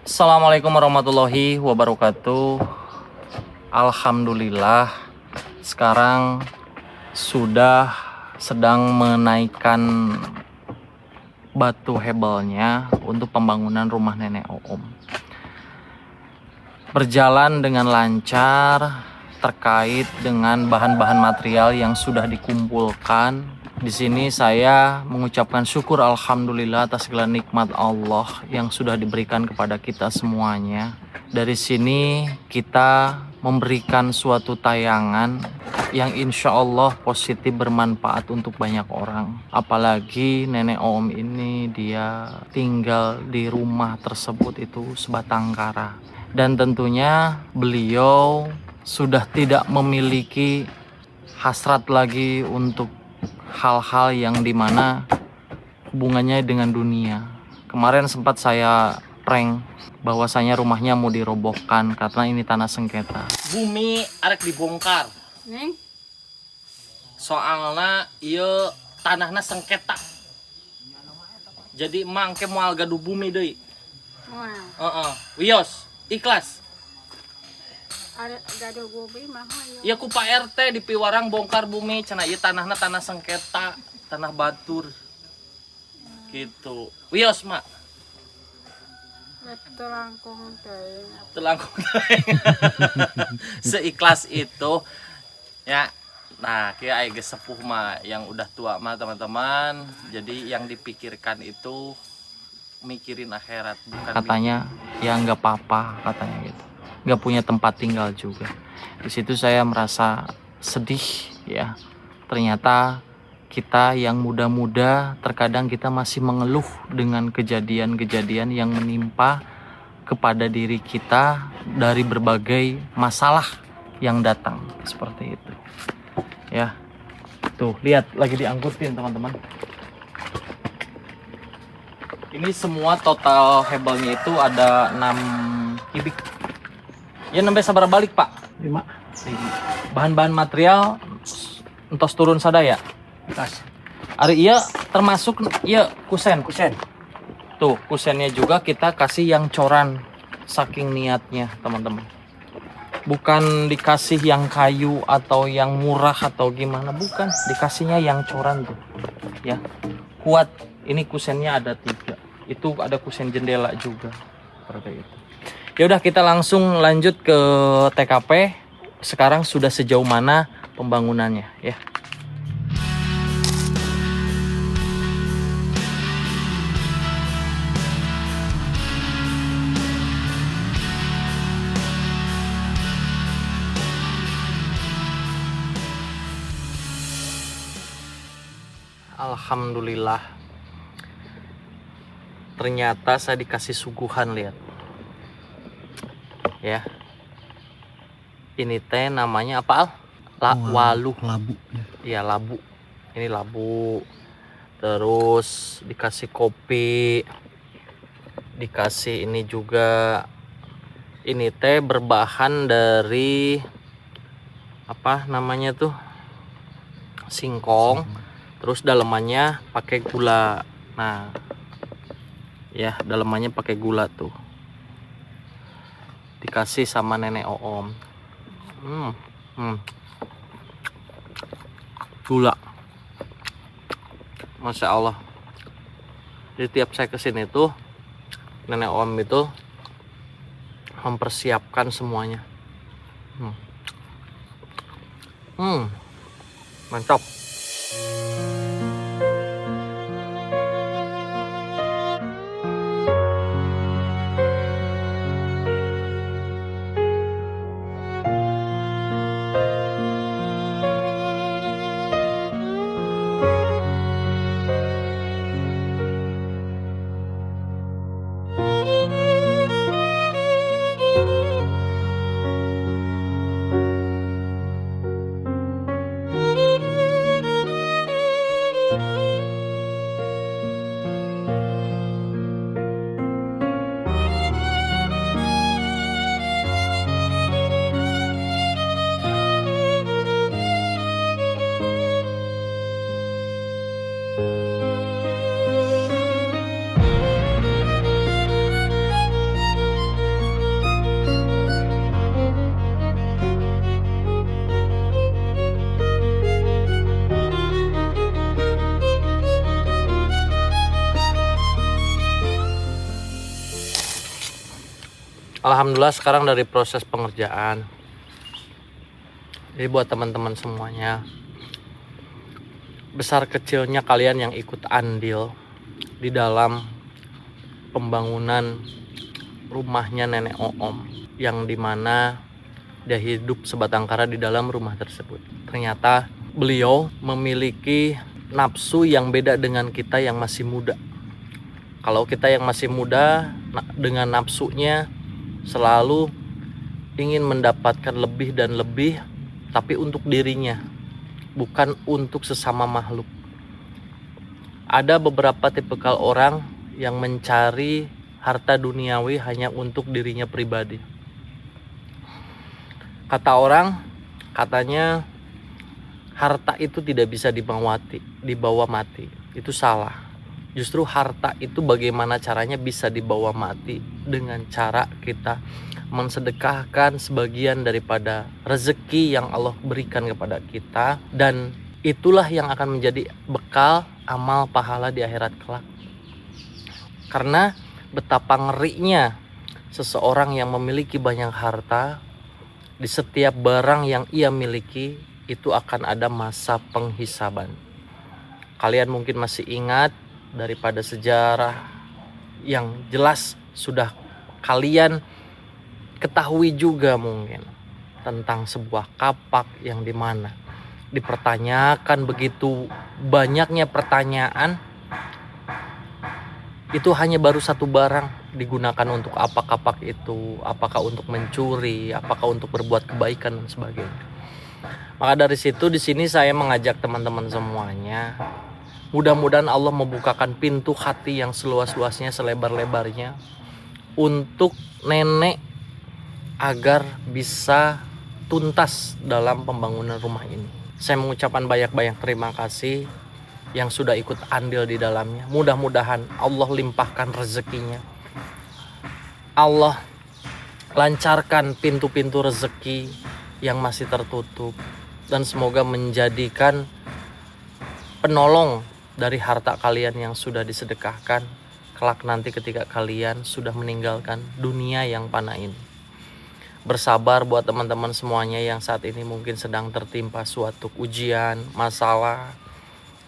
Assalamualaikum warahmatullahi wabarakatuh. Alhamdulillah, sekarang sudah sedang menaikkan batu hebelnya untuk pembangunan rumah nenek Oom. Berjalan dengan lancar terkait dengan bahan-bahan material yang sudah dikumpulkan. Di sini saya mengucapkan syukur alhamdulillah atas segala nikmat Allah yang sudah diberikan kepada kita semuanya. Dari sini kita memberikan suatu tayangan yang insya Allah positif bermanfaat untuk banyak orang. Apalagi nenek Oom ini dia tinggal di rumah tersebut itu sebatang kara. Dan tentunya beliau sudah tidak memiliki hasrat lagi untuk hal-hal yang dimana hubungannya dengan dunia. Kemarin sempat saya prank bahwasanya rumahnya mau dirobohkan karena ini tanah sengketa. Bumi arek dibongkar. Neng, Soalnya iya tanahnya sengketa. Jadi mangke moal gaduh bumi deui. wah, Wios, ikhlas. ada gaduh bobi mah Ya yo. ku Pak RT di Piwarang bongkar bumi cenah ieu tanahna tanah sengketa, tanah batur. Gitu. Wios mak. Betul langkung teh. Telangkung seikhlas itu ya. Nah, kayak aya geus sepuh mah yang udah tua mah teman-teman. Jadi yang dipikirkan itu mikirin akhirat bukan katanya ya nggak apa-apa katanya gitu. Nggak punya tempat tinggal juga. Di situ saya merasa sedih ya. Ternyata kita yang muda-muda terkadang kita masih mengeluh dengan kejadian-kejadian yang menimpa kepada diri kita dari berbagai masalah yang datang seperti itu. Ya. Tuh, lihat lagi diangkutin teman-teman. Ini semua total hebelnya itu ada 6 kubik. Ya nembe sabar balik, Pak. 5 Bahan-bahan material entos turun sadaya. tas Ari iya termasuk iya kusen. kusen. Tuh, kusennya juga kita kasih yang coran saking niatnya, teman-teman. Bukan dikasih yang kayu atau yang murah atau gimana, bukan. Dikasihnya yang coran tuh. Ya. Kuat. Ini kusennya ada 3. Itu ada kusen jendela juga. Seperti itu. Ya udah kita langsung lanjut ke TKP. Sekarang sudah sejauh mana pembangunannya ya. Alhamdulillah. Ternyata saya dikasih suguhan, lihat. Ya. Ini teh namanya apa, Al? Waluh. Labu. Iya, labu. Ini labu. Terus dikasih kopi. Dikasih ini juga. Ini teh berbahan dari apa namanya tuh? Singkong. Terus dalemannya pakai gula. Nah, ya dalemannya pakai gula tuh. Dikasih sama nenek Oom. Gula. Masya Allah. Jadi tiap saya kesini tuh nenek Oom itu mempersiapkan semuanya. Mantap. Alhamdulillah sekarang dari proses pengerjaan. Jadi buat teman-teman semuanya, besar kecilnya kalian yang ikut andil di dalam pembangunan rumahnya nenek Oom, yang dimana dia hidup sebatang kara di dalam rumah tersebut. Ternyata beliau memiliki nafsu yang beda dengan kita yang masih muda. Kalau kita yang masih muda dengan nafsunya selalu ingin mendapatkan lebih dan lebih, tapi untuk dirinya, bukan untuk sesama makhluk. Ada beberapa tipikal orang yang mencari harta duniawi hanya untuk dirinya pribadi. Kata orang, katanya harta itu tidak bisa dibawa mati. Itu salah. Justru harta itu bagaimana caranya bisa dibawa mati, dengan cara kita mensedekahkan sebagian daripada rezeki yang Allah berikan kepada kita, dan itulah yang akan menjadi bekal amal pahala di akhirat kelak. Karena betapa ngerinya seseorang yang memiliki banyak harta, di setiap barang yang ia miliki itu akan ada masa penghisaban. Kalian mungkin masih ingat daripada sejarah yang jelas sudah kalian ketahui juga mungkin, tentang sebuah kapak yang dimana dipertanyakan begitu banyaknya pertanyaan. Itu hanya baru satu barang digunakan untuk apa kapak itu, apakah untuk mencuri, apakah untuk berbuat kebaikan dan sebagainya. Maka dari situ di sini saya mengajak teman-teman semuanya, mudah-mudahan Allah membukakan pintu hati yang seluas-luasnya, selebar-lebarnya untuk nenek agar bisa tuntas dalam pembangunan rumah ini. Saya mengucapkan banyak-banyak terima kasih yang sudah ikut andil di dalamnya. Mudah-mudahan Allah limpahkan rezekinya, Allah lancarkan pintu-pintu rezeki yang masih tertutup, dan semoga menjadikan penolong dari harta kalian yang sudah disedekahkan kelak nanti ketika kalian sudah meninggalkan dunia yang fana ini. Bersabar buat teman-teman semuanya yang saat ini mungkin sedang tertimpa suatu ujian, masalah,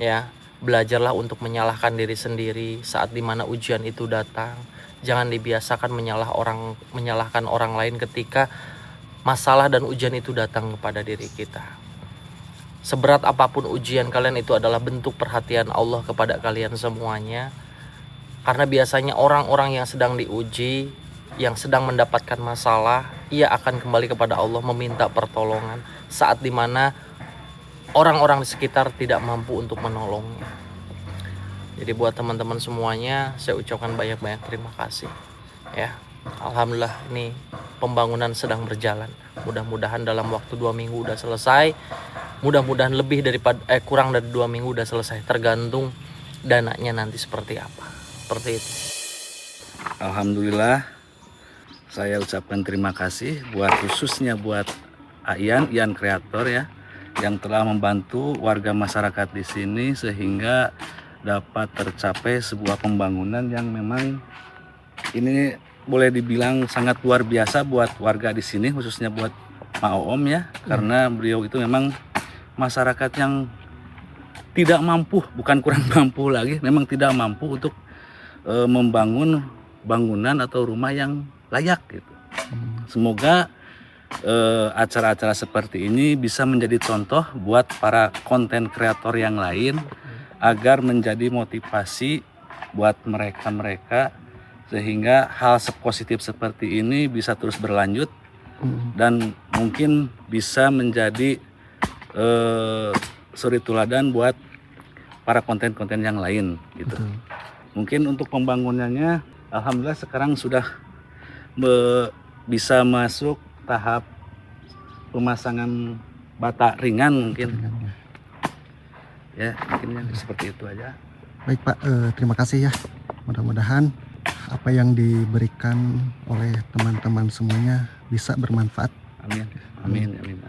ya. Belajarlah untuk menyalahkan diri sendiri saat dimana ujian itu datang. Jangan dibiasakan menyalahkan orang lain ketika masalah dan ujian itu datang kepada diri kita. Seberat apapun ujian kalian, itu adalah bentuk perhatian Allah kepada kalian semuanya. Karena biasanya orang-orang yang sedang diuji, yang sedang mendapatkan masalah, ia akan kembali kepada Allah meminta pertolongan saat dimana orang-orang di sekitar tidak mampu untuk menolongnya. Jadi buat teman-teman semuanya, saya ucapkan banyak-banyak terima kasih. Ya, alhamdulillah ini pembangunan sedang berjalan. Mudah-mudahan dalam waktu 2 minggu udah selesai. Mudah-mudahan lebih daripada kurang dari 2 minggu udah selesai. Tergantung dananya nanti seperti apa. Seperti itu. Alhamdulillah, saya ucapkan terima kasih khususnya buat Ian Kreator ya, yang telah membantu warga masyarakat di sini sehingga dapat tercapai sebuah pembangunan yang memang ini boleh dibilang sangat luar biasa buat warga di sini, khususnya buat Mak Oom ya, karena beliau itu memang masyarakat yang tidak mampu, bukan kurang mampu lagi, memang tidak mampu untuk membangun bangunan atau rumah yang layak gitu. Semoga acara-acara seperti ini bisa menjadi contoh buat para konten kreator yang lain agar menjadi motivasi buat mereka sehingga hal positif seperti ini bisa terus berlanjut dan mungkin bisa menjadi suri teladan buat para konten-konten yang lain gitu. Mungkin untuk pembangunannya alhamdulillah sekarang sudah bisa masuk tahap pemasangan bata ringan mungkin. Ya, mungkin seperti itu aja. Baik Pak, terima kasih ya. Mudah-mudahan apa yang diberikan oleh teman-teman semuanya bisa bermanfaat. Amin. Amin. Amin.